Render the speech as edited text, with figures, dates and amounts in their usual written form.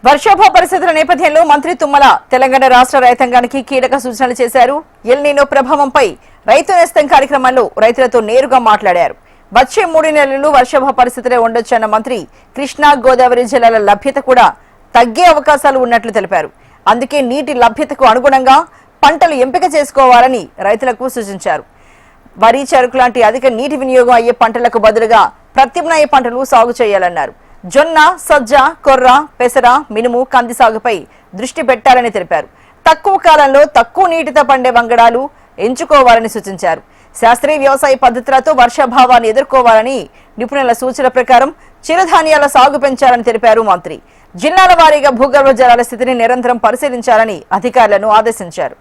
వర్షాభావ పరిస్థితుల నేపథ్యంలో మంత్రి తుమ్మల తెలంగాణ రాష్ట్ర రైతాంగానికి కీలక సూచనలు చేశారు. ఎల్ నీనో ప్రభావంపై రైతు నేస్తం కార్యక్రమంలో రైతులతో నేరుగా మాట్లాడారు. వచ్చే 3 నెలలు వర్షాభావ పరిస్థితులే ఉండొచ్చన్న మంత్రి కృష్ణా గోదావరి జిల్లాల లభ్యత కూడా తగ్గే అవకాశాలు ఉన్నట్లు తెలిపారు. అందుకే నీటి లభ్యతకు అనుగుణంగా పంటలు ఎంపిక చేసుకోవాలని రైతులకు సూచించారు. వరి, చెరకు లాంటి అధిక నీటి వినియోగం అయ్యే పంటలకు బదులుగా ప్రత్యామ్నాయ పంటలు సాగు చేయాలన్నారు. జొన్న, సజ్జ, కొర్ర, పెసర, మినుము, కంది సాగుపై దృష్టి పెట్టాలని తెలిపారు. తక్కువ కాలంలో తక్కువ నీటితో పండే వంగడాలు ఎంచుకోవాలని సూచించారు. శాస్త్రీయ వ్యవసాయ పద్ధతులతో వర్షాభావాన్ని ఎదుర్కోవాలని నిపుణుల సూచనల ప్రకారం చిరుధాన్యాల సాగు పెంచాలని తెలిపారు మంత్రి. జిల్లాల వారీగా భూగర్భ జలాల స్థితిని నిరంతరం పరిశీలించాలని అధికారులను ఆదేశించారు.